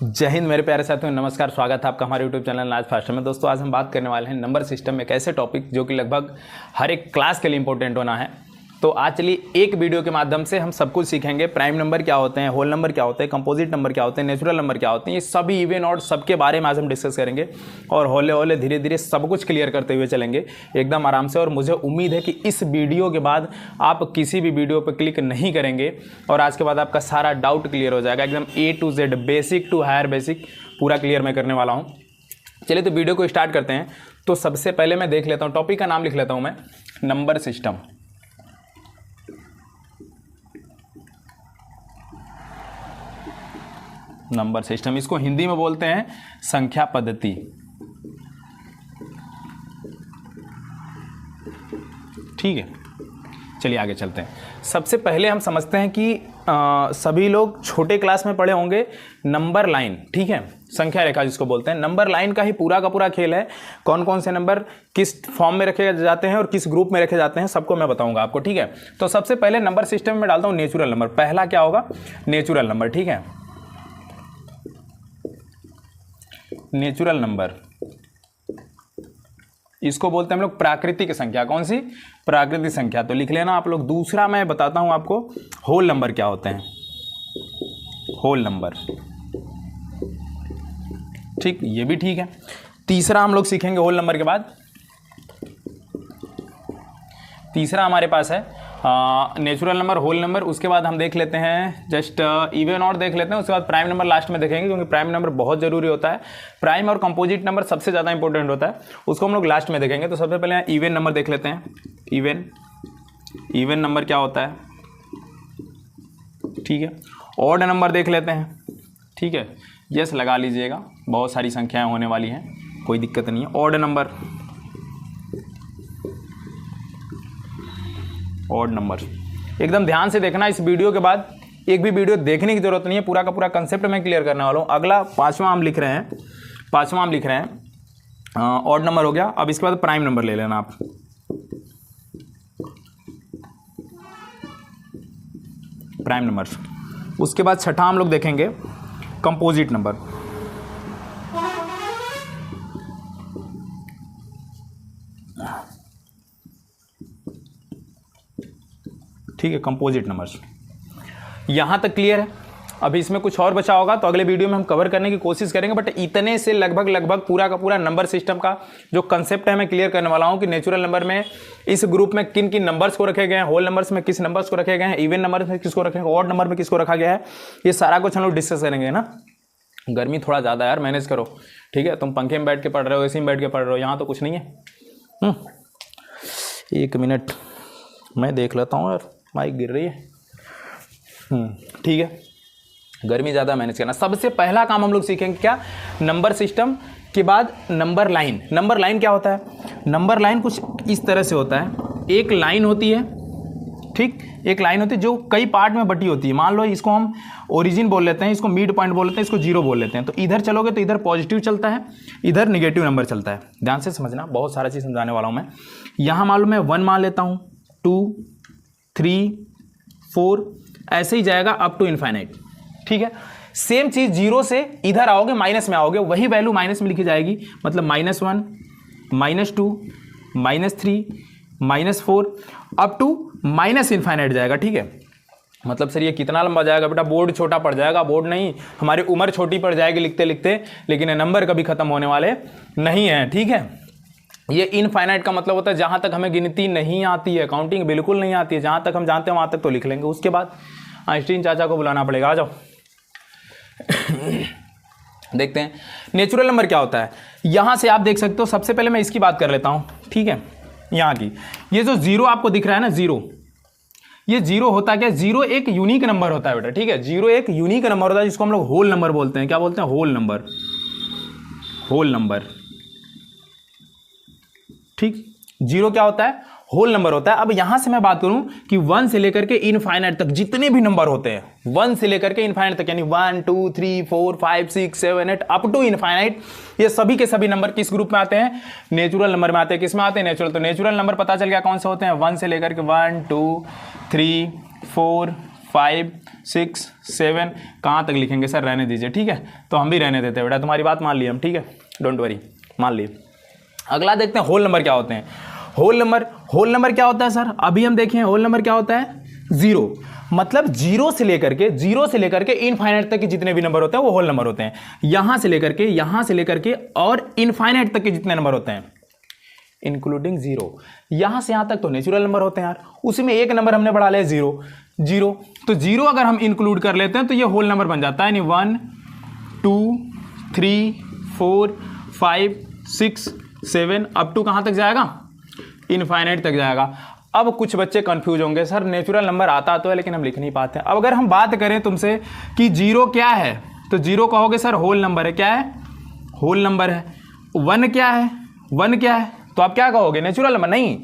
जय हिंद मेरे प्यारे साथियों, नमस्कार। स्वागत है आपका हमारे YouTube चैनल नाज फास्टर में। दोस्तों आज हम बात करने वाले हैं नंबर सिस्टम में एक ऐसे टॉपिक जो कि लगभग हर एक क्लास के लिए इंपॉर्टेंट होना है। तो आज चलिए एक वीडियो के माध्यम से हम सब कुछ सीखेंगे। प्राइम नंबर क्या होते हैं, होल नंबर क्या होते हैं, कंपोजिट नंबर क्या होते हैं, नेचुरल नंबर क्या होते हैं, ये सभी इवन और सबके बारे में आज हम डिस्कस करेंगे और हौले हौले धीरे धीरे सब कुछ क्लियर करते हुए चलेंगे एकदम आराम से। और मुझे उम्मीद है कि इस वीडियो के बाद आप किसी भी वीडियो पर क्लिक नहीं करेंगे और आज के बाद आपका सारा डाउट क्लियर हो जाएगा एकदम A to Z, basic to higher basic पूरा क्लियर मैं करने वाला हूँ। चलिए तो वीडियो को स्टार्ट करते हैं। तो सबसे पहले मैं देख लेता हूँ, टॉपिक का नाम लिख लेता हूँ मैं, नंबर सिस्टम। नंबर सिस्टम, इसको हिंदी में बोलते हैं संख्या पद्धति। ठीक है, चलिए आगे चलते हैं। सबसे पहले हम समझते हैं कि सभी लोग छोटे क्लास में पढ़े होंगे नंबर लाइन। ठीक है, संख्या रेखा जिसको बोलते हैं। नंबर लाइन का ही पूरा का पूरा खेल है। कौन कौन से नंबर किस फॉर्म में रखे जाते हैं और किस ग्रुप में रखे जाते हैं सबको मैं बताऊंगा आपको। ठीक है, तो सबसे पहले नंबर सिस्टम में डालता हूं नेचुरल नंबर। पहला क्या होगा? Natural number. ठीक है, नेचुरल नंबर, इसको बोलते हैं हम लोग प्राकृतिक संख्या। कौन सी? प्राकृतिक संख्या। तो लिख लेना आप लोग। दूसरा मैं बताता हूं आपको होल नंबर क्या होते हैं। होल नंबर, ठीक, ये भी ठीक है। तीसरा हम लोग सीखेंगे होल नंबर के बाद। तीसरा हमारे पास है नेचुरल नंबर, होल नंबर। उसके बाद हम देख लेते हैं जस्ट इवन और देख लेते हैं। उसके बाद प्राइम नंबर लास्ट में देखेंगे क्योंकि प्राइम नंबर बहुत जरूरी होता है। प्राइम और कंपोजिट नंबर सबसे ज़्यादा इंपॉर्टेंट होता है, उसको हम लोग लास्ट में देखेंगे। तो सबसे पहले इवन नंबर देख लेते हैं। इवन नंबर क्या होता है? ठीक है, ऑड नंबर देख लेते हैं। ठीक है, यस लगा लीजिएगा, बहुत सारी संख्याएं होने वाली हैं, कोई दिक्कत नहीं है। ऑड नंबर, ऑड नंबर एकदम ध्यान से देखना। इस वीडियो के बाद एक भी वीडियो देखने की जरूरत नहीं है, पूरा का पूरा कंसेप्ट मैं क्लियर करने वाला हूँ। अगला पांचवा हम लिख रहे हैं, ऑड नंबर हो गया। अब इसके बाद प्राइम नंबर ले लेना आप। Prime number. उसके बाद छठा हम लोग देखेंगे कंपोजिट नंबर। ठीक है, कंपोजिट नंबर्स। यहां तक क्लियर है। अभी इसमें कुछ और बचा होगा तो अगले वीडियो में हम कवर करने की कोशिश करेंगे, बट इतने से लगभग पूरा का पूरा नंबर सिस्टम का जो कंसेप्ट है मैं क्लियर करने वाला हूं कि नेचुरल नंबर में इस ग्रुप में किन किन नंबर्स को रखे गए हैं, होल नंबर्स में किस नंबर्स को रखे गए हैं, इवन नंबर में किसको रखे गए, ऑड नंबर में किसको रखा गया है, ये सारा कुछ हम लोग डिस्कस करेंगे ना। गर्मी थोड़ा ज़्यादा यार, मैनेज करो। ठीक है, तुम पंखे में बैठ के पढ़ रहे हो, एसी में बैठ के पढ़ रहे हो, यहाँ तो कुछ नहीं है। एक मिनट मैं देख लेता हूँ यार, माइक गिर रही है। ठीक है, गर्मी ज़्यादा मैनेज करना। सबसे पहला काम हम लोग सीखेंगे क्या? नंबर सिस्टम के बाद नंबर लाइन। नंबर लाइन क्या होता है? नंबर लाइन कुछ इस तरह से होता है। एक लाइन होती है, ठीक, एक लाइन होती है जो कई पार्ट में बटी होती है। मान लो इसको हम ओरिजिन बोल लेते हैं, इसको मिड पॉइंट बोल लेते हैं, इसको जीरो बोल लेते हैं। तो इधर चलोगे तो इधर पॉजिटिव चलता है, इधर निगेटिव नंबर चलता है। ध्यान से समझना, बहुत सारा चीज़ समझाने वाला हूँ मैं। यहाँ मान लो मैं 1 मान लेता हूँ, 2, 3, 4, ऐसे ही जाएगा अप टू इनफाइनाइट। ठीक है, सेम चीज जीरो से इधर आओगे, माइनस में आओगे, वही वैल्यू माइनस में लिखी जाएगी। मतलब -1, -2, -3, -4 अप टू माइनस इनफाइनाइट जाएगा। ठीक है, मतलब सर ये कितना लंबा जाएगा बेटा? बोर्ड छोटा पड़ जाएगा। बोर्ड नहीं, हमारी उम्र छोटी पड़ जाएगी लिखते लिखते, लेकिन ये नंबर कभी खत्म होने वाले नहीं है। ठीक है, ये इनफाइनाइट का मतलब होता है जहां तक हमें गिनती नहीं आती है, काउंटिंग बिल्कुल नहीं आती है। जहां तक हम जानते हैं वहां तक तो लिख लेंगे। उसके बाद आइंस्टीन चाचा को बुलाना पड़ेगा, आ जाओ। देखते हैं नेचुरल नंबर क्या होता है। यहां से आप देख सकते हो, सबसे पहले मैं इसकी बात कर लेता हूं। ठीक है, यहां की ये जो जीरो आपको दिख रहा है ना, जीरो, ये जीरो होता क्या? जीरो एक यूनिक नंबर होता है बेटा। ठीक है, जीरो एक यूनिक नंबर होता है जिसको हम लोग होल नंबर बोलते हैं। क्या बोलते हैं? Whole number. होल नंबर, ठीक, जीरो क्या होता है? होल नंबर होता है। अब यहां से मैं बात करूं कि 1 से लेकर के इनफाइनाइट तक जितने भी नंबर होते हैं, 1 से लेकर के इनफाइनाइट तक, यानी 1, 2, 3, 4, 5, 6, 7, 8 अप टू इनफाइनाइट, ये सभी के सभी नंबर किस ग्रुप में आते हैं? नेचुरल नंबर में आते हैं। किस में आते हैं? नेचुरल। तो नेचुरल नंबर पता चल गया कौन से होते हैं? 1 से लेकर के 1, 2, 3, 4, 5 6 7, कहाँ तक लिखेंगे सर, रहने दीजिए, ठीक है। तो हम भी रहने देते हैं बेटा, तुम्हारी बात मान ली हम, ठीक है, डोंट वरी, मान लिए। अगला देखते हैं होल नंबर क्या होते हैं। होल नंबर क्या होता है सर, अभी हम देखें होल नंबर क्या होता है, जीरो। मतलब जीरो से लेकर के इनफाइनाइट तक के जितने भी नंबर होते हैं वो होल नंबर होते हैं। यहां से लेकर के और इनफाइनाइट तक के जितने नंबर होते हैं इंक्लूडिंग जीरो, यहां से यहां तक तो नेचुरल नंबर होते हैं यार। उसमें एक नंबर हमने बढ़ा लिया जीरो, तो जीरो अगर हम इंक्लूड कर लेते हैं तो ये होल नंबर बन जाता है, यानी 1 2 3 4 5 6 7 अप टू कहां तक जाएगा, इनफाइनाइट तक जाएगा। अब कुछ बच्चे कंफ्यूज होंगे, सर नेचुरल नंबर आता तो है लेकिन हम लिख नहीं पाते। अब अगर हम बात करें तुमसे कि जीरो क्या है, तो जीरो कहोगे सर होल नंबर है। क्या है, होल नंबर है। 1 क्या है, 1 क्या है, तो आप क्या कहोगे, नेचुरल नंबर। नहीं,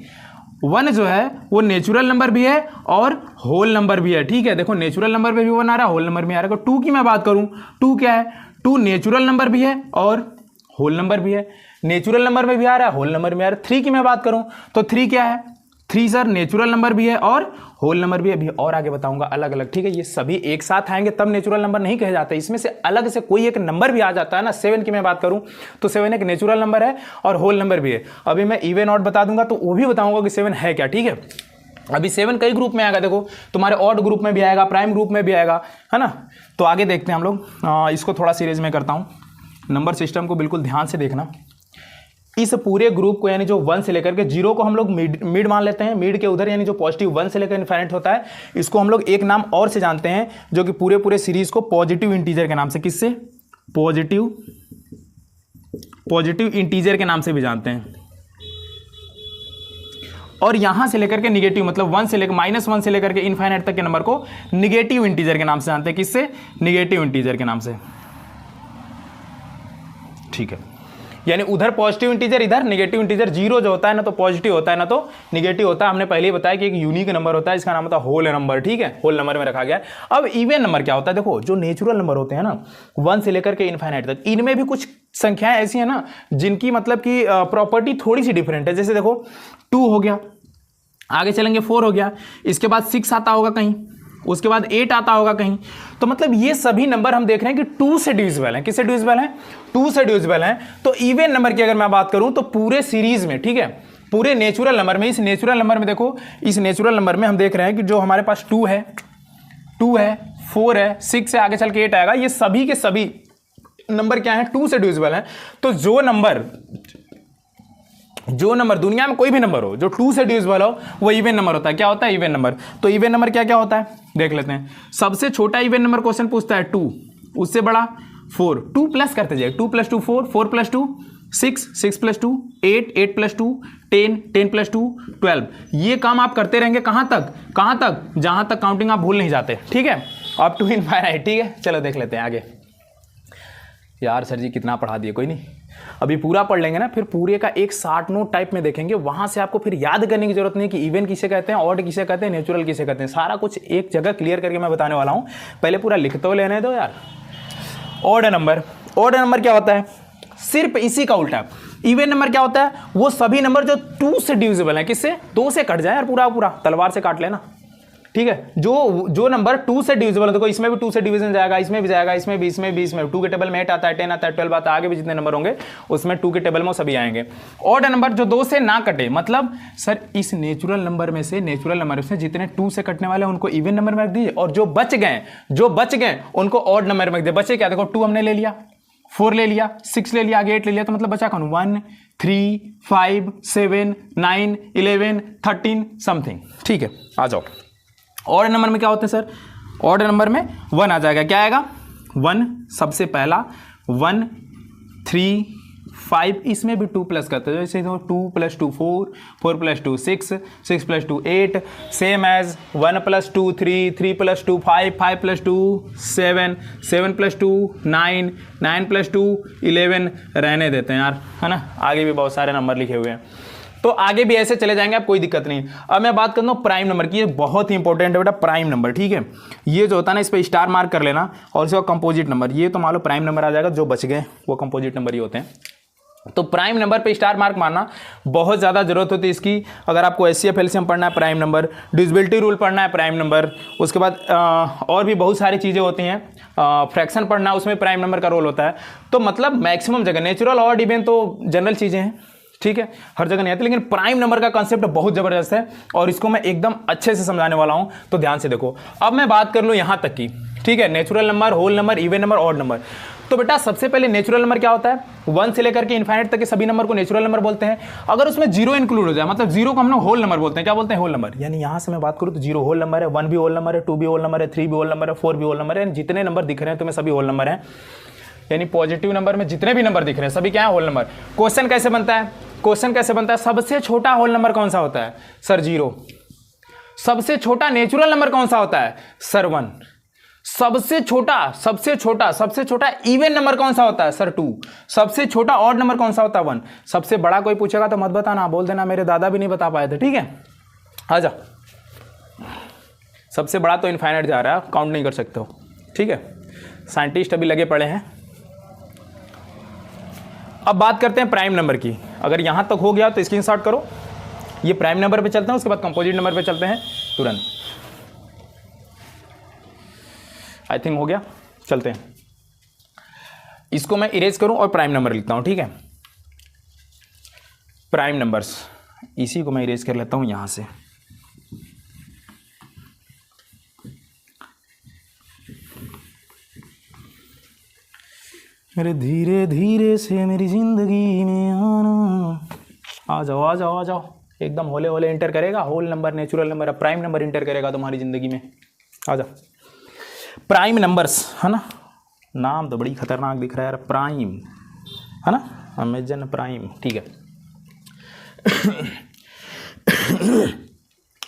1 जो है वो नेचुरल नंबर भी है और होल नंबर भी है, ठीक है। देखो नेचुरल नंबर में भी 1 आ रहा है, होल नंबर में आ रहा है। 2 की मैं बात करूं, 2 क्या है, 2 नेचुरल नंबर भी है और होल नंबर भी है, नेचुरल नंबर में भी आ रहा है, होल नंबर में आ रहा है। 3 की मैं बात करूं तो 3 क्या है, 3 सर नेचुरल नंबर भी है और होल नंबर भी है। अभी और आगे बताऊंगा अलग अलग, ठीक है। ये सभी एक साथ आएंगे तब नेचुरल नंबर नहीं कहे जाते, इसमें से अलग से कोई एक नंबर भी आ जाता है ना। 7 की मैं बात करूं तो 7 एक नेचुरल नंबर है और होल नंबर भी है। अभी मैं इवन ऑड बता दूंगा तो वो भी बताऊंगा कि 7 है क्या, ठीक है। अभी 7 कई ग्रुप में आएगा, देखो तुम्हारे ऑड ग्रुप में भी आएगा, प्राइम ग्रुप में भी आएगा, है ना। तो आगे देखते हैं हम लोग, इसको थोड़ा सीरीज में करता हूं। नंबर सिस्टम को बिल्कुल ध्यान से देखना। इस पूरे ग्रुप को यानी जो 1 से लेकर के 0 को हम लोग मिड मान लेते हैं। मिड के उधर यानी जो पॉजिटिव 1 से लेकर इनफाइनाइट होता है, इसको हम लोग एक नाम और से जानते हैं जो कि पूरे सीरीज को पॉजिटिव इंटीजर के नाम से, किससे, पॉजिटिव इंटीजर के नाम से भी जानते हैं। और यहां से लेकर के निगेटिव, मतलब 1 से लेकर -1 से लेकर के इनफाइनाइट तक के नंबर को निगेटिव इंटीजर के नाम से जानते हैं। किससे, निगेटिव इंटीजर के नाम से, ठीक है। यानी उधर पॉजिटिव इंटीजर, इधर निगेटिव इंटीजर। 0 जो होता है ना तो पॉजिटिव होता है ना तो निगेटिव होता है। हमने पहले ही बताया कि एक यूनिक नंबर होता है, इसका नाम होता है होल नंबर, ठीक है, होल नंबर में रखा गया है। अब इवन नंबर क्या होता है, देखो जो नेचुरल नंबर होते हैं ना 1 से लेकर के इनफाइनाइट तक, इनमें भी कुछ संख्याएं ऐसी है ना जिनकी मतलब की प्रॉपर्टी थोड़ी सी डिफरेंट है। जैसे देखो 2 हो गया, आगे चलेंगे 4 हो गया, इसके बाद 6 आता होगा कहीं, उसके बाद 8 आता होगा कहीं। तो मतलब ये सभी नंबर हम देख रहे हैं कि 2 से डिविजिबल हैं। किससे डिविजिबल हैं, 2 से डिविजिबल हैं। तो इवन नंबर की अगर मैं बात करूं तो पूरे सीरीज में, ठीक है, पूरे नेचुरल नंबर में, इस नेचुरल नंबर में देखो, इस नेचुरल नंबर में हम देख रहे हैं कि जो हमारे पास 2 है, 4 है, 6 है, आगे चल के 8 आएगा। ये सभी के सभी नंबर क्या है, 2 से डिविजिबल हैं। तो जो नंबर दुनिया में कोई भी नंबर हो जो 2 से डिविजिबल हो वो इवन नंबर होता है। क्या होता है, इवन नंबर। तो इवन नंबर क्या क्या होता है देख लेते हैं। सबसे छोटा इवन नंबर क्वेश्चन पूछता है 2, उससे बड़ा 4, 2 प्लस करते जाए, 2 + 2 4, 4 + 2 6, 6 + 2 8, 8 + 2 10, 10 + 2 12। ये काम आप करते रहेंगे कहां तक, जहां तक काउंटिंग आप भूल नहीं जाते, ठीक है, अप टू इनफाइनाइट, ठीक है। चलो देख लेते हैं आगे। यार सर जी कितना पढ़ा दिए, कोई नहीं, अभी पूरा पढ़ लेंगे ना, फिर पूरे का एक शॉर्ट नोट टाइप में देखेंगे, वहां से आपको फिर याद करने की जरूरत नहीं कि इवन किसे कहते हैं, ऑड किसे कहते हैं, नेचुरल किसे कहते हैं। सारा कुछ एक जगह क्लियर करके मैं बताने वाला हूं, पहले पूरा लिख तो लेने दो यार। ऑड नंबर क्या होता है, सिर्फ इसी का उल्टा। इवन नंबर क्या होता है, वो सभी नंबर जो 2 से डिविजिबल है। किससे, 2 से कट जाए यार, पूरा तलवार से काट लेना, ठीक है। जो नंबर 2 से डिविजिबल है, देखो इसमें भी 2 से डिवीजन जाएगा, इसमें भी जाएगा, इसमें भी 2 के टेबल में 8 आता है, 10 आता है, 12 आता है, आगे भी जितने नंबर होंगे उसमें 2 के टेबल में सभी आएंगे। ऑड नंबर जो 2 से ना कटे, मतलब सर इस नेचुरल नंबर में से जितने 2 से कटने वाले हैं उनको इवन नंबर में रख दीजिए, और जो बच गए उनको ऑड नंबर में रख दीजिए। बचे क्या, देखो 2 हमने ले लिया, 4 ले लिया, 6 ले लिया, आगे 8 ले लिया, तो मतलब बचा कौन, 1 3 5 7 9 11 13 समथिंग, ठीक है। आ जाओ ऑड नंबर में क्या होते हैं सर, ऑड नंबर में 1 आ जाएगा। क्या आएगा, 1 सबसे पहला, 1 3 5, इसमें भी 2 प्लस करते हैं, जैसे 2 + 2 4, 4 + 2 6, 6 + 2 8, सेम एज 1 + 2 3, 3 + 2 5, 5 + 2 7, 7 + 2 9, 9 + 2 11, रहने देते हैं यार, है ना। आगे भी बहुत सारे नंबर लिखे हुए हैं, तो आगे भी ऐसे चले जाएंगे आप, कोई दिक्कत नहीं। अब मैं बात करता हूँ प्राइम नंबर की, ये बहुत ही इंपॉर्टेंट है बेटा, प्राइम नंबर, ठीक है। ये जो होता है ना, इस पर स्टार मार्क कर लेना, और इसका कंपोजिट नंबर, ये तो मान लो प्राइम नंबर आ जाएगा, जो बच गए वो कंपोजिट नंबर ही होते हैं। तो प्राइम नंबर पे स्टार मार्क मारना बहुत ज़्यादा जरूरत होती है इसकी। अगर आपको एचसीएफ एलसीएम पढ़ना है प्राइम नंबर, डिविजिबिलिटी रूल पढ़ना है प्राइम नंबर, उसके बाद और भी बहुत सारी चीज़ें होती हैं, फ्रैक्शन पढ़ना, उसमें प्राइम नंबर का रोल होता है। तो मतलब मैक्सिमम जगह नेचुरल ऑड इवन तो जनरल चीज़ें हैं, ठीक है, हर जगह नहीं आती, लेकिन प्राइम नंबर का कंसेप्ट बहुत ज़बरदस्त है और इसको मैं एकदम अच्छे से समझाने वाला हूँ। तो ध्यान से देखो, अब मैं बात कर लूँ यहाँ तक की, ठीक है, natural number, whole number, even number, odd number. तो बेटा सबसे पहले नेचुरल नंबर क्या होता है, 1 से लेकर के इनफाइनाइट तक के सभी नंबर को नेचुरल नंबर बोलते हैं। अगर उसमें जीरो इंक्लूड हो जाए, मतलब जीरो को हम लोग होल नंबर बोलते हैं। क्या बोलते हैं? Whole number. यानी यहां से मैं बात करूं तो जीरो होल नंबर है, 1 भी होल नंबर है, 2 भी होल नंबर है, 3 भी होल नंबर है, 4 भी होल नंबर है, जितने नंबर दिख रहे हैं तुम्हें सभी होल नंबर है। यानी पॉजिटिव नंबर में जितने भी नंबर दिख रहे हैं सभी क्या है? Whole number. क्वेश्चन कैसे बनता है? क्वेश्चन कैसे बनता है? सबसे छोटा होल नंबर कौन सा होता है? सर 0। सबसे छोटा नेचुरल नंबर कौन सा होता है? सर 1। सबसे छोटा इवन नंबर कौन सा होता है? सर 2। सबसे छोटा ऑड नंबर कौन सा होता है? 1। सबसे बड़ा कोई पूछेगा तो मत बताना, बोल देना मेरे दादा भी नहीं बता पाए थे, ठीक है। आजा, सबसे बड़ा तो इनफाइनाइट जा रहा है, काउंट नहीं कर सकते हो, ठीक है। साइंटिस्ट अभी लगे पड़े हैं। अब बात करते हैं प्राइम नंबर की। अगर यहां तक हो गया तो स्क्रीनशॉट करो। ये प्राइम नंबर पे चलते हैं, उसके बाद कंपोजिट नंबर पे चलते हैं तुरंत। आई थिंक हो गया, चलते हैं। इसको मैं इरेज करूं और प्राइम नंबर लिखता हूं, ठीक है। प्राइम नंबर्स, इसी को मैं इरेज कर लेता हूं यहां से। मेरे धीरे धीरे से मेरी जिंदगी में आना। आ जाओ आ जाओ आ जाओ, एकदम होले होले एंटर करेगा। Whole number, natural number, prime number enter करेगा तुम्हारी जिंदगी में। आ जाओ। प्राइम नंबर्स, है ना, नाम तो बड़ी खतरनाक दिख रहा है यार, प्राइम, है ना, अमेजन प्राइम, ठीक है।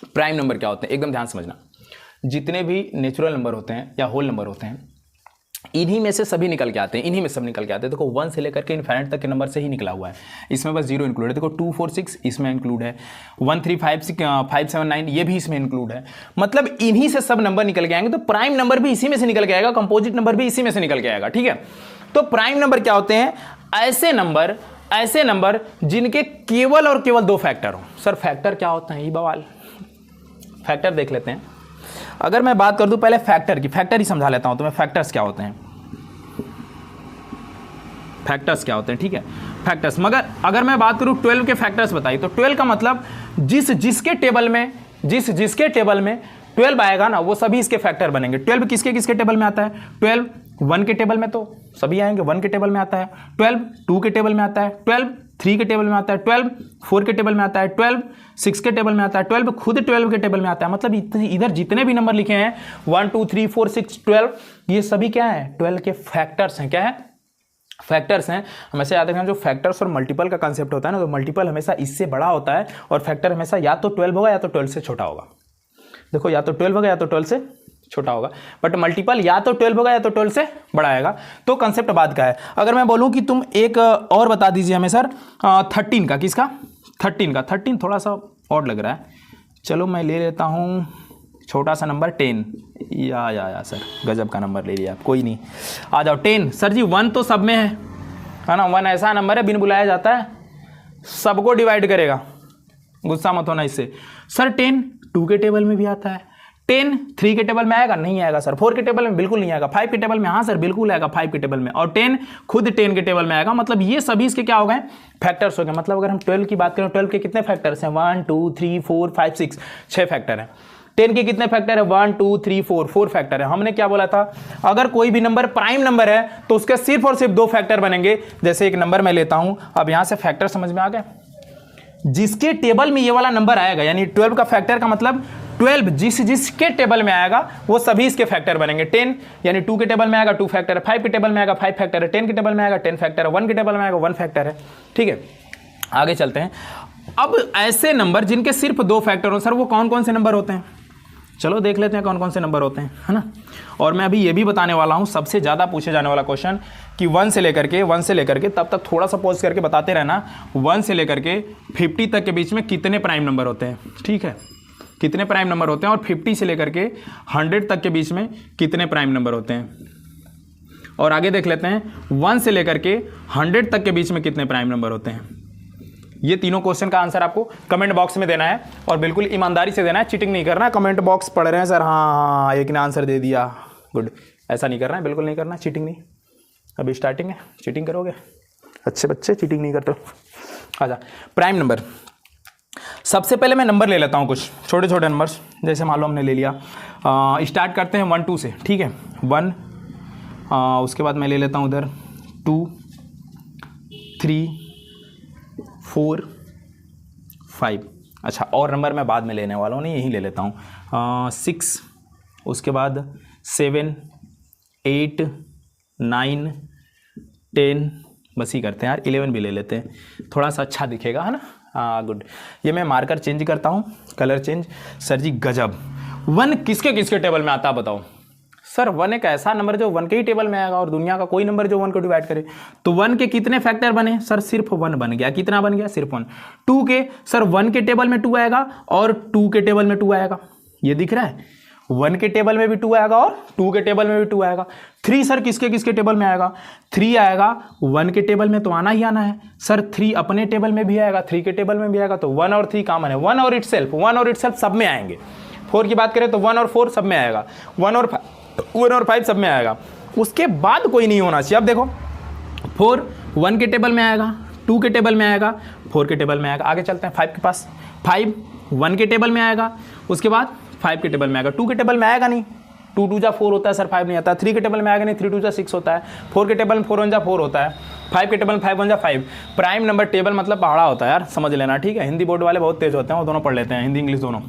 प्राइम नंबर क्या होते हैं एकदम ध्यान समझना। जितने भी नेचुरल नंबर होते हैं या होल नंबर होते हैं, इन्हीं में से सभी निकल के आते हैं, इन्हीं में सब निकल के आते हैं। देखो 1 से लेकर के इनफाइनाइट तक के नंबर से ही निकला हुआ है, इसमें बस 0 इंक्लूड है। देखो 2 4 6 इसमें इंक्लूड है, 1 3 5 6 5 7 9 ये भी इसमें इंक्लूड है। मतलब इन्हीं से सब नंबर निकल के आएंगे। तो प्राइम नंबर भी इसी में से निकल के आएगा, कंपोजिट नंबर भी इसी में से निकल के आएगा, ठीक है। तो प्राइम नंबर क्या होते हैं? ऐसे नंबर जिनके केवल और केवल 2 फैक्टर हो। सर फैक्टर क्या होता है? ये बवाल, फैक्टर देख लेते हैं। अगर मैं बात कर दूं पहले फैक्टर की, फैक्टर ही समझा लेता हूं तुम्हें। फैक्टर्स क्या होते हैं, फैक्टर्स क्या होते हैं, ठीक है, फैक्टर्स। मगर अगर मैं बात करूं 12 के फैक्टर्स बताइए, तो 12 का मतलब जिसके टेबल में 12 आएगा ना, वो सभी इसके फैक्टर बनेंगे। 12 किसके किसके टेबल में आता है? 12 1 के टेबल में तो सभी आएंगे, 1 के टेबल में आता है। 12 2 के टेबल में आता है। 12 3 के टेबल में आता है। 12 4 के टेबल में आता है। 12 6 के टेबल में आता है। 12 खुद 12 के टेबल में आता है। मतलब इधर जितने भी नंबर लिखे हैं 1 2 3 4 6 12, ये सभी क्या है? 12 के फैक्टर्स हैं। क्या है? फैक्टर्स हैं। हमेशा याद रखना, जो फैक्टर्स और मल्टीपल का कंसेप्ट होता है ना, तो मल्टीपल हमेशा इससे बड़ा होता है और फैक्टर हमेशा या तो 12 होगा या तो 12 से छोटा होगा। देखो या तो 12 होगा या तो 12 से छोटा होगा, बट मल्टीपल या तो 12 होगा या तो 12 से बड़ा आएगा। तो कंसेप्ट बात का है। अगर मैं बोलूं कि तुम एक और बता दीजिए हमें सर 13 का, किसका? 13 का। 13 थोड़ा सा ऑड लग रहा है, चलो मैं ले लेता हूं छोटा सा नंबर 10। या सर गजब का नंबर ले लिया आप, कोई नहीं, आ जाओ 10। सर जी 1 तो सब में है ना, 1 ऐसा नंबर है बिन बुलाया जाता है, सबको डिवाइड करेगा, गुस्सा मत होना इससे। सर 10 2 के टेबल में भी आता है। 10 3 के टेबल में आएगा? नहीं आएगा सर। 4 के टेबल में बिल्कुल नहीं आएगा। 5 के टेबल में? हाँ सर बिल्कुल आएगा 5 के टेबल में। और 10 खुद 10 के टेबल में आएगा। मतलब ये सभी इसके क्या हो गए? फैक्टर्स हो गए। मतलब अगर हम 12 की बात करें, 12 के कितने फैक्टर्स हैं? 1 2 3 4 5 6, 6 फैक्टर हैं। 10 के कितने फैक्टर है? 1 2 3 4 फैक्टर है। हमने क्या बोला था? अगर कोई भी नंबर प्राइम नंबर है तो उसके सिर्फ और सिर्फ 2 फैक्टर बनेंगे। जैसे एक नंबर मैं लेता हूं, अब यहां से फैक्टर समझ में आ गया। जिसके टेबल में ये वाला नंबर आएगा, यानी 12 का फैक्टर का मतलब 12 जिसके टेबल में आएगा वो सभी इसके फैक्टर बनेंगे। 10 यानी 2 के टेबल में आएगा 2 फैक्टर है, 5 के टेबल में आएगा 5 फैक्टर है, 10 के टेबल में आएगा 10 फैक्टर है, 1 के टेबल में आएगा 1 फैक्टर है, ठीक है। आगे चलते हैं। अब ऐसे नंबर जिनके सिर्फ 2 फैक्टर हो, सर वो कौन कौन से नंबर होते हैं? चलो देख लेते हैं कौन कौन से नंबर होते हैं, है ना। और मैं अभी ये भी बताने वाला हूँ सबसे ज़्यादा पूछे जाने वाला क्वेश्चन कि 1 से लेकर के तब तक थोड़ा सा पॉज करके बताते रहना, 1 से लेकर के 50 तक के बीच में कितने प्राइम नंबर होते हैं, ठीक है, कितने प्राइम नंबर होते हैं। और 50 से लेकर के 100 तक के बीच में कितने प्राइम नंबर होते हैं। और आगे देख लेते हैं 1 से लेकर के 100 तक के बीच में कितने प्राइम नंबर होते हैं। ये तीनों क्वेश्चन का आंसर आपको कमेंट बॉक्स में देना है और बिल्कुल ईमानदारी से देना है, चीटिंग नहीं करना है। कमेंट बॉक्स पढ़ रहे हैं सर, हाँ एक ने आंसर दे दिया, गुड, ऐसा नहीं करना है, बिल्कुल नहीं करना, चीटिंग नहीं। अभी स्टार्टिंग है, चीटिंग करोगे? अच्छे बच्चे चीटिंग नहीं करते। आजा, प्राइम नंबर। सबसे पहले मैं नंबर ले लेता हूँ, कुछ छोटे छोटे नंबर्स, जैसे मान लो हमने ले लिया। स्टार्ट करते हैं 1 2 से, ठीक है, 1, उसके बाद मैं ले लेता हूँ उधर 2 3 4 5। अच्छा, और नंबर मैं बाद में लेने वाला हूँ, नहीं यही ले लेता हूँ। 6, उसके बाद 7 8 9 10, बस ही करते हैं यार, 11 भी ले लेते हैं, थोड़ा सा अच्छा दिखेगा, है ना। हाँ गुड। ये मैं मार्कर चेंज करता हूँ, कलर चेंज। सर जी गजब, 1 किसके किसके टेबल में आता है बताओ? सर 1 एक ऐसा नंबर जो 1 के ही टेबल में आएगा और दुनिया का कोई नंबर जो 1 को डिवाइड करे। तो 1 के कितने फैक्टर बने? सर सिर्फ 1 बन गया। कितना बन गया? सिर्फ 1। 2 के, सर 1 के टेबल में 2 आएगा और 2 के टेबल में 2 आएगा, ये दिख रहा है। 1 के टेबल में भी 2 आएगा और 2 के टेबल में भी 2 आएगा। 3 सर किसके किसके टेबल में आएगा? 3 आएगा 1 के टेबल में, तो आना ही आना है। सर 3 अपने टेबल में भी आएगा, 3 के टेबल में भी आएगा, तो 1 और 3 कॉमन है। 1 और इटसेल्फ सब में आएंगे। 4 की बात करें तो 1 और 4 सब में आएगा, 1 और 5 सब में आएगा। उसके बाद कोई नहीं होना चाहिए। अब देखो 4 1 के टेबल में आएगा, 2 के टेबल में आएगा, 4 के टेबल में आएगा। आगे चलते हैं 5 के पास। 5 1 के टेबल में आएगा, उसके बाद 5 के टेबल में आएगा। 2 के टेबल में आएगा नहीं, 2 2 जा 4 होता है सर, 5 नहीं आता। 3 के टेबल में आएगा नहीं, 3 2 जा 6 होता है। 4 के टेबल में 4 1 जा 4 होता है। 5 के टेबल में 5 1 जा 5। प्राइम नंबर टेबल मतलब पहाड़ा होता है यार, समझ लेना, ठीक है। हिंदी बोर्ड वाले बहुत तेज होते हैं, वो दोनों पढ़ लेते हैं, हिंदी इंग्लिश दोनों।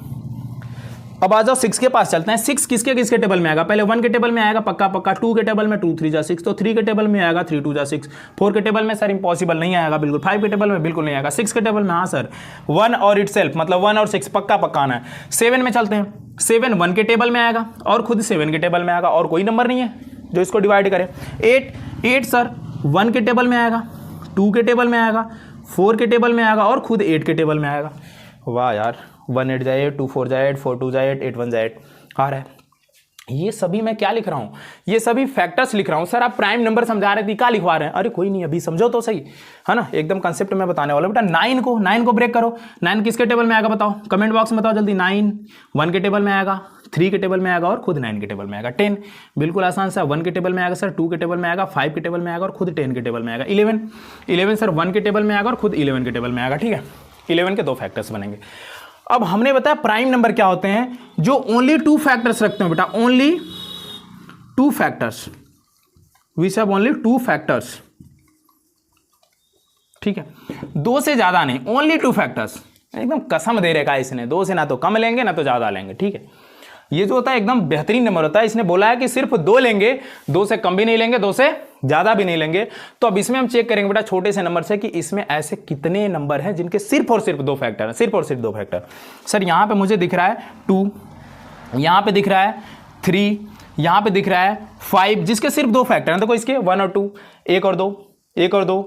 अब आ जाओ 6 के पास चलते हैं। 6 किसके किसके टेबल में आएगा? पहले 1 के टेबल में आएगा पक्का पक्का, 2 के टेबल में 2 3 जा 6, तो 3 के टेबल में आएगा 3 2 जा 6। 4 के टेबल में सर इंपॉसिबल नहीं आएगा बिल्कुल। 5 के टेबल में बिल्कुल नहीं आएगा। 6 के टेबल में हाँ सर 1 और इटसेल्फ मतलब 1 और 6 पक्का पक्का आना है। 7 में चलते हैं। 7 1 के टेबल में आएगा और खुद 7 के टेबल में आएगा, और कोई नंबर नहीं है जो इसको डिवाइड करे। 8 सर 1 के टेबल में आएगा, 2 के टेबल में आएगा, 4 के टेबल में आएगा और खुद 8 के टेबल में आएगा। वाह यार, 1 8 जा 8, 2 4 जा 8, 4 2 जा 8, 8 1 जा 8 आ रहा है। ये सभी मैं क्या लिख रहा हूँ? ये सभी फैक्टर्स लिख रहा हूँ। सर आप प्राइम नंबर समझा रहे थे, क्या लिखवा रहे हैं? अरे कोई नहीं, अभी समझो तो सही, है ना, एकदम कंसेप्ट में बताने वाला। बेटा 9 को ब्रेक करो। 9 किसके टेबल में आएगा बताओ, कमेंट बॉक्स में बताओ जल्दी। 9 1 के टेबल में आएगा, 3 के टेबल में आएगा और खुद 9 के टेबल में आएगा। 10 बिल्कुल आसान सा, 1 के टेबल में आएगा सर, 2 के टेबल में आएगा, 5 के टेबल में आएगा और खुद 10 के टेबल में आएगा। 11 सर 1 के टेबल में आएगा और खुद 11 के टेबल में आएगा, ठीक है। 11 के 2 फैक्टर्स बनेंगे। अब हमने बताया प्राइम नंबर क्या होते हैं, जो ओनली 2 फैक्टर्स रखते हैं बेटा, only 2 factors, we have only 2 factors, ठीक है। 2 से ज्यादा नहीं, ओनली 2 फैक्टर्स। एकदम कसम दे रखा है इसने, 2 से ना तो कम लेंगे ना तो ज्यादा लेंगे, ठीक है। ये जो होता है एकदम बेहतरीन नंबर होता है। इसने बोला है कि सिर्फ 2 लेंगे, 2 से कम भी नहीं लेंगे, 2 से ज्यादा भी नहीं लेंगे। तो अब इसमें हम चेक करेंगे बेटा छोटे से नंबर से कि इसमें ऐसे कितने नंबर हैं जिनके सिर्फ और सिर्फ 2 फैक्टर हैं, सिर्फ और सिर्फ 2 फैक्टर। सर यहां पे मुझे दिख रहा है 2, यहां पे दिख रहा है 3, यहां पे दिख रहा है 5, जिसके सिर्फ 2 फैक्टर हैं। देखो इसके 1 और 2, 1 और 2, 1 और 2।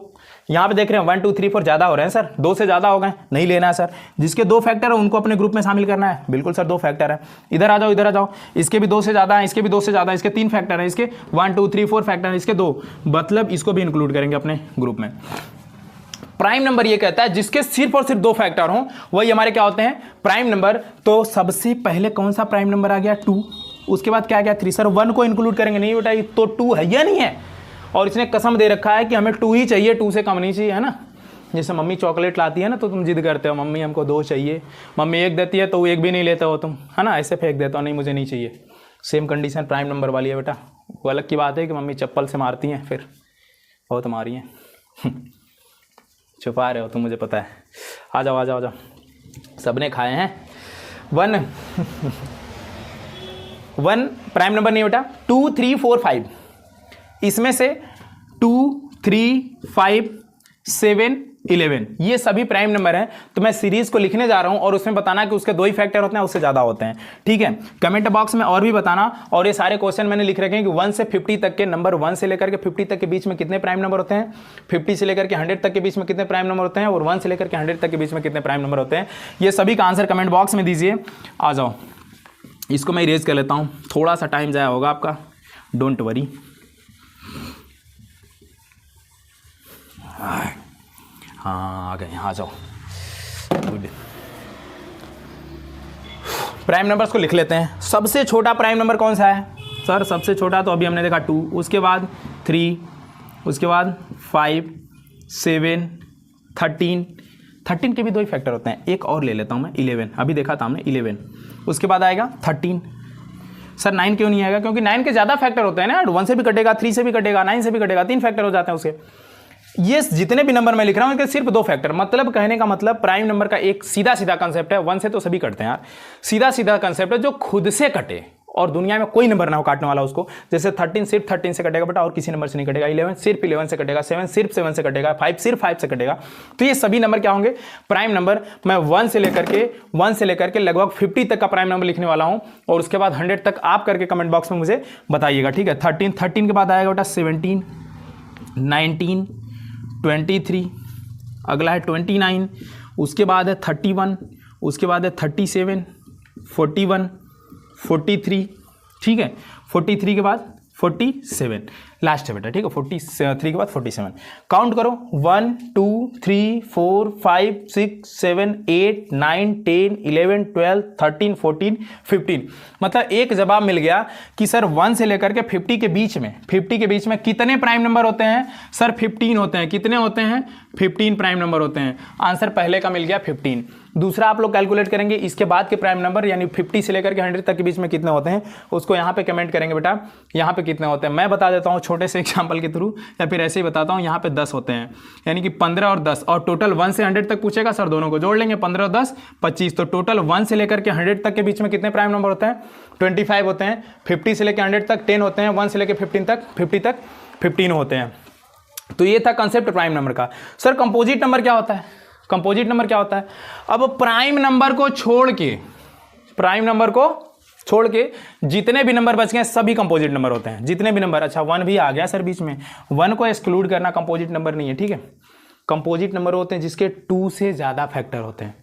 यहां पे देख रहे हैं 1 2 3 4 ज्यादा हो रहे हैं सर, 2 से ज्यादा हो गए, नहीं लेना है सर। जिसके 2 फैक्टर है उनको अपने ग्रुप में शामिल करना है, बिल्कुल सर 2 फैक्टर है। इधर आ जाओ, इधर आ जाओ। इसके भी 2 से ज्यादा है, इसके भी 2 से ज्यादा है, इसके 3 फैक्टर है, इसके 1 2 3 4 फैक्टर है, इसके 2, मतलब इसको भी इंक्लूड करेंगे अपने ग्रुप में। प्राइम नंबर ये कहता है जिसके सिर्फ और सिर्फ 2 फैक्टर हों वही हमारे क्या होते हैं, प्राइम नंबर। तो सबसे पहले कौन सा प्राइम नंबर आ गया? 2। उसके बाद क्या गया? 3। सर 1 को इंक्लूड करेंगे, नहीं बेटा ये तो 2 है या नहीं है। और इसने कसम दे रखा है कि हमें 2 ही चाहिए, 2 से कम नहीं चाहिए, है ना। जैसे मम्मी चॉकलेट लाती है ना तो तुम जिद करते हो, मम्मी हमको 2 चाहिए। मम्मी 1 देती है तो 1 भी नहीं लेते हो तुम, है ना, ऐसे फेंक देते हो, नहीं मुझे नहीं चाहिए। सेम कंडीशन प्राइम नंबर वाली है बेटा। वो अलग की बात है कि मम्मी चप्पल से मारती हैं, फिर बहुत मारी हैं छुपा रहे हो तुम, मुझे पता है। आ जाओ आ जाओ आ जाओ, सबने खाए हैं। 1 प्राइम नंबर नहीं बेटा। 2 3 4 5, इसमें से 2 3 5 7 11 ये सभी प्राइम नंबर हैं। तो मैं सीरीज को लिखने जा रहा हूं और उसमें बताना कि उसके 2 ही फैक्टर होते हैं, उससे ज्यादा होते हैं, ठीक है। कमेंट बॉक्स में और भी बताना। और ये सारे क्वेश्चन मैंने लिख रखे हैं कि 1 से 50 तक के नंबर, 1 से लेकर के 50 तक के बीच में कितने प्राइम नंबर होते हैं, 50 से लेकर के 100 तक के बीच में कितने प्राइम नंबर होते हैं, और 1 से लेकर के 100 तक के बीच में कितने प्राइम नंबर होते हैं। ये सभी का आंसर कमेंट बॉक्स में दीजिए। आ जाओ, इसको मैं इरेज कर लेता हूँ, थोड़ा सा टाइम जाया होगा आपका, डोंट वरी। हाँ आ गए, यहाँ आ जाओ। गुड। प्राइम नंबर्स को लिख लेते हैं। सबसे छोटा प्राइम नंबर कौन सा है सर? सबसे छोटा तो अभी हमने देखा 2, उसके बाद 3, उसके बाद 5, 7, 13 के भी 2 ही फैक्टर होते हैं। एक और ले लेता हूँ मैं, 11, अभी देखा था हमने 11, उसके बाद आएगा 13। सर 9 क्यों नहीं आएगा? क्योंकि 9 के ज़्यादा फैक्टर होते हैं ना, 1 से भी कटेगा, 3 से भी कटेगा, 9 से भी कटेगा, 3 फैक्टर हो जाते हैं उसके। ये जितने भी नंबर मैं लिख रहा हूँ इनके सिर्फ 2 फैक्टर। मतलब कहने का मतलब प्राइम नंबर का एक सीधा सीधा कंसेप्ट है, 1 से तो सभी कटते हैं यार, सीधा सीधा कंसेप्ट है जो खुद से कटे और दुनिया में कोई नंबर ना हो काटने वाला उसको। जैसे 13 सिर्फ 13 से कटेगा बेटा और किसी नंबर से नहीं कटेगा, 11 सिर्फ 11 से कटेगा, 7 सिर्फ 7 से कटेगा, 5 सिर्फ 5 से कटेगा। तो ये सभी नंबर क्या होंगे? Prime number. मैं 1 से लेकर के लगभग 50 तक का प्राइम नंबर लिखने वाला हूं और उसके बाद 100 तक आप करके कमेंट बॉक्स में मुझे बताइएगा, ठीक है। 13 के बाद आएगा बेटा 17, 19, 23, अगला है 29, उसके बाद है 31, उसके बाद है 37, 41, 43, ठीक है। 43 के बाद 47 लास्ट है बेटा, ठीक है। 43 के बाद 47। काउंट करो, 1 2 3 4 5 6 7 8 9 10 11 12 13 14 15। मतलब एक जवाब मिल गया कि सर 1 से लेकर के 50 के बीच में कितने प्राइम नंबर होते हैं? सर 15 होते हैं। कितने होते हैं? 15 प्राइम नंबर होते हैं। आंसर पहले का मिल गया 15। दूसरा आप लोग कैलकुलेट करेंगे इसके बाद के प्राइम नंबर, यानी 50 से लेकर के 100 तक के बीच में कितने होते हैं, उसको यहाँ पे कमेंट करेंगे बेटा, यहाँ पे कितने होते हैं। मैं बता देता हूँ छोटे से एग्जांपल के थ्रू, या फिर ऐसे ही बताता हूँ। यहाँ पे 10 होते हैं, यानी कि 15 और 10, और टोटल 1 से 100 तक पूछेगा सर, दोनों को जोड़ लेंगे, 15 और 10 25। तो टोटल 1 से लेकर के 100 तक के बीच में कितने प्राइम नंबर होते हैं? 25 होते हैं। 50 से लेकर 100 तक 10 होते हैं। 1 से लेकर 50 तक 15 होते हैं। तो ये था कंसेप्ट प्राइम नंबर का। सर कंपोजिट नंबर क्या होता है? कंपोजिट नंबर क्या होता है? अब प्राइम नंबर को छोड़ के जितने भी नंबर बच गए सभी कंपोजिट नंबर होते हैं। जितने भी नंबर, अच्छा 1 भी आ गया सर बीच में, 1 को एक्सक्लूड करना कंपोजिट नंबर नहीं है, ठीक है। कंपोजिट नंबर होते हैं जिसके 2 से ज्यादा फैक्टर होते हैं।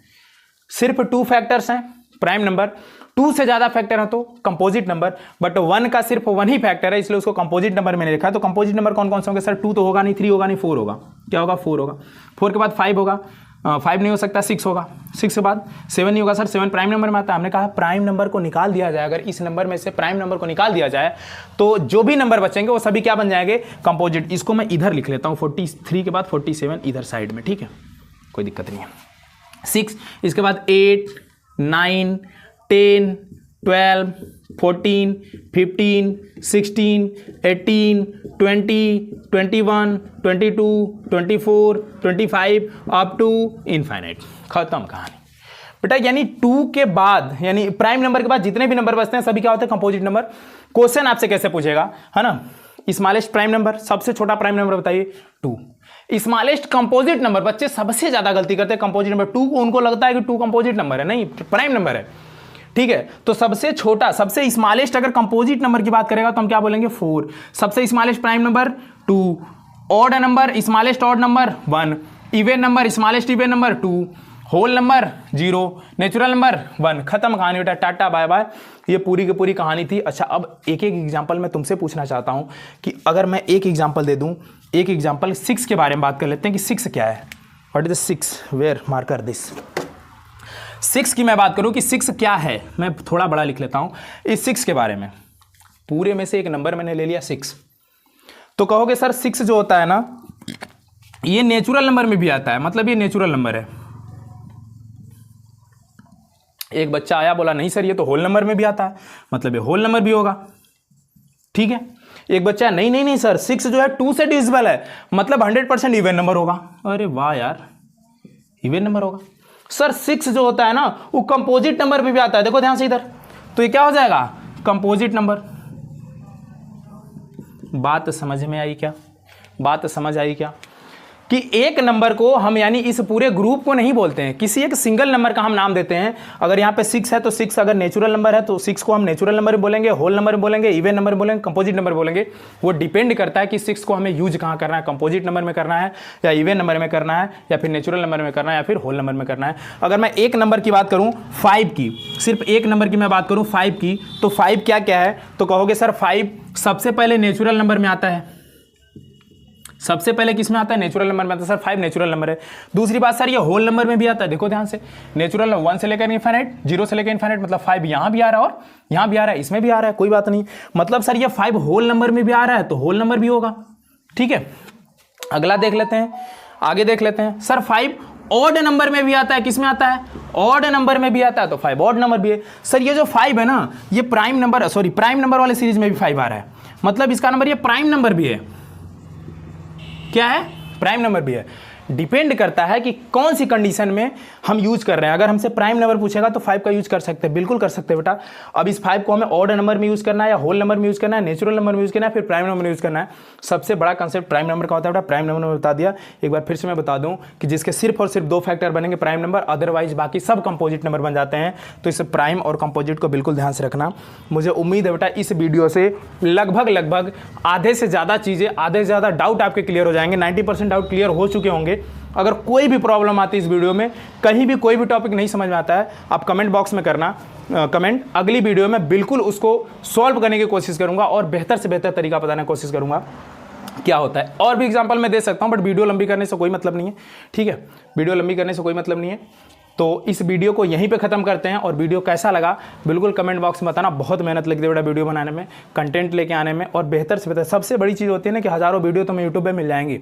सिर्फ 2 फैक्टर्स हैं प्राइम नंबर, 2 से ज्यादा फैक्टर है तो कंपोजिट नंबर, बट 1 का सिर्फ 1 ही फैक्टर है, इसलिए उसको कंपोजिट नंबर मैंने लिखा है। तो कंपोजिट नंबर कौन कौन से होंगे सर? 2 तो होगा नहीं, 3 होगा नहीं, 4 होगा। क्या होगा? 4 होगा। 4 के बाद 5 होगा, 5 नहीं हो सकता, 6 होगा। 6 के बाद 7 नहीं होगा सर, 7 प्राइम नंबर में आता है। हमने कहा प्राइम नंबर को निकाल दिया जाए, अगर इस नंबर में से प्राइम नंबर को निकाल दिया जाए तो जो भी नंबर बचेंगे वो सभी क्या बन जाएंगे? कंपोजिट। इसको मैं इधर लिख लेता हूँ, 43 के बाद 47 इधर साइड में, ठीक है, कोई दिक्कत नहीं है। 6, इसके बाद 8 9 10 12 14 15 16 18 20 21 22 24 25 अप टू इनफाइनाइट। खत्म कहानी बेटा। यानी 2 के बाद, यानी प्राइम नंबर के बाद जितने भी नंबर बचते हैं सभी क्या होते हैं? Composite number. क्वेश्चन आपसे कैसे पूछेगा, है ना? स्मॉलेस्ट प्राइम नंबर, सबसे छोटा प्राइम नंबर बताइए 2। स्मॉलेस्ट कंपोजिट नंबर, बच्चे सबसे ज्यादा गलती करते हैं कंपोजिट नंबर 2 को, उनको लगता है कि 2 कंपोजिट नंबर है, नहीं प्राइम नंबर है, ठीक है। तो सबसे छोटा, सबसे स्मॉलेस्ट अगर कंपोजिट नंबर की बात करेगा तो हम क्या बोलेंगे? 4। सबसे smallest prime number 2, odd number smallest odd number 1, even number smallest even number 2, whole number 0, natural number 1। खत्म कहानी बेटा, टाटा बाय बाय। ये पूरी की पूरी कहानी थी। अच्छा अब एक एग्जांपल मैं तुमसे पूछना चाहता हूं कि अगर मैं एक एग्जांपल दे दूं, एक एग्जांपल 6 के बारे में बात कर लेते हैं कि 6 क्या है। What is the 6? Where marker this 6 की मैं बात करूं कि 6 क्या है, मैं थोड़ा बड़ा लिख लेता हूं इस 6 के बारे में। पूरे में से एक नंबर मैंने ले लिया 6। तो कहोगे सर 6 जो होता है ना, ये नेचुरल नंबर में भी आता है, मतलब ये नेचुरल नंबर है। एक बच्चा आया बोला नहीं सर ये तो होल नंबर में भी आता है, मतलब ये होल नंबर भी होगा, ठीक है। एक बच्चा नहीं सर 6 जो है 2 से डिविजिबल है, मतलब 100% इवन नंबर होगा। अरे वाह यार, इवन नंबर होगा। सर 6 जो होता है ना वो कंपोजिट नंबर में भी आता है, देखो ध्यान से इधर, तो ये क्या हो जाएगा? Composite number. बात समझ में आई क्या? बात समझ आई क्या? कि एक नंबर को हम, यानी इस पूरे ग्रुप को नहीं बोलते हैं, किसी एक सिंगल नंबर का हम नाम देते हैं। अगर यहाँ पे 6 है तो 6 अगर नेचुरल नंबर है तो 6 को हम नेचुरल नंबर बोलेंगे, होल नंबर बोलेंगे, इवन नंबर बोलेंगे, कंपोजिट नंबर बोलेंगे। वो डिपेंड करता है कि 6 को हमें यूज कहाँ करना है, कंपोजिट नंबर में करना है या इवन नंबर में करना है या फिर नेचुरल नंबर में करना है या फिर होल नंबर में करना है। अगर मैं एक नंबर की बात करूँ 5 की, सिर्फ एक नंबर की मैं बात करूँ 5 की, तो 5 क्या क्या है? तो कहोगे सर 5 सबसे पहले नेचुरल नंबर में आता है, सबसे पहले किस में आता है, नेचुरल नंबर में आता है। सर 5 नेचुरल नंबर है। दूसरी बात सर ये होल नंबर में भी आता है, देखो ध्यान से, नेचुरल नंबर 1 से लेकर इनफाइनाइट, 0 से लेकर इनफाइनाइट, मतलब 5 यहाँ भी आ रहा है और यहाँ भी आ रहा है, इसमें भी आ रहा है, कोई बात नहीं। मतलब सर ये 5 होल नंबर में भी आ रहा है तो होल नंबर भी होगा, ठीक है। अगला देख लेते हैं, आगे देख लेते हैं। सर 5 ऑड नंबर में भी आता है, किस में आता है, ऑड नंबर में भी आता है, तो 5 ऑड नंबर भी है। सर ये जो 5 है ना, ये prime number, sorry prime number वाले सीरीज में भी 5 आ रहा है, मतलब इसका नंबर ये प्राइम नंबर भी है। क्या है, प्राइम नंबर भी है। डिपेंड करता है कि कौन सी कंडीशन में हम यूज कर रहे हैं। अगर हमसे प्राइम नंबर पूछेगा तो 5 का यूज कर सकते हैं, बिल्कुल कर सकते हैं बेटा। अब इस 5 को हमें ऑड नंबर में यूज करना है या होल नंबर में यूज करना है, नेचुरल नंबर में यूज करना है, फिर प्राइम नंबर में यूज करना है। सबसे बड़ा कंसेप्ट प्राइम नंबर का होता है बेटा, प्राइम नंबर में बता दिया। एक बार फिर से मैं बता दूं कि जिसके सिर्फ और सिर्फ 2 फैक्टर बनेंगे प्राइम नंबर, अदरवाइज बाकी सब कंपोजिट नंबर बन जाते हैं। तो इस प्राइम और कंपोजिट को बिल्कुल ध्यान से रखना। मुझे उम्मीद है बेटा इस वीडियो से लगभग आधे से ज़्यादा चीज़ें, आधे से ज़्यादा डाउट आपके क्लियर हो जाएंगे। 90% डाउट क्लियर हो चुके होंगे। अगर कोई भी प्रॉब्लम आती है इस वीडियो में, कहीं भी कोई भी टॉपिक नहीं समझ में आता है, आप कमेंट बॉक्स में करना कमेंट। अगली वीडियो में बिल्कुल उसको सॉल्व करने की कोशिश करूंगा और बेहतर से बेहतर तरीका बताने की कोशिश करूंगा क्या होता है। और भी एग्जांपल मैं दे सकता हूं, बट वीडियो लंबी करने से कोई मतलब नहीं है, ठीक है। वीडियो लंबी करने से कोई मतलब नहीं है। तो इस वीडियो को यहीं पे ख़त्म करते हैं। और वीडियो कैसा लगा बिल्कुल कमेंट बॉक्स में बताना। बहुत मेहनत लगती है बेटा वीडियो बनाने में, कंटेंट लेके आने में, और बेहतर से बेहतर। सबसे बड़ी चीज़ होती है ना कि हज़ारों वीडियो तुम्हें यूट्यूब पे मिल जाएंगी,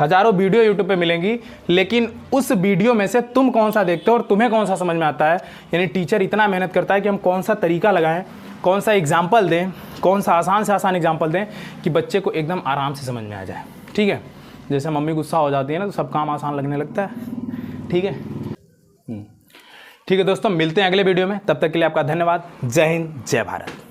हज़ारों वीडियो यूट्यूब पे मिलेंगी, लेकिन उस वीडियो में से तुम कौन सा देखते हो और तुम्हें कौन सा समझ में आता है। यानी टीचर इतना मेहनत करता है कि हम कौन सा तरीका लगाएं, कौन सा एग्जाम्पल दें, कौन सा आसान से आसान एग्जाम्पल दें कि बच्चे को एकदम आराम से समझ में आ जाए, ठीक है। जैसे मम्मी गुस्सा हो जाती है ना तो सब काम आसान लगने लगता है, ठीक है। ठीक है दोस्तों, मिलते हैं अगले वीडियो में। तब तक के लिए आपका धन्यवाद। जय हिंद, जय भारत।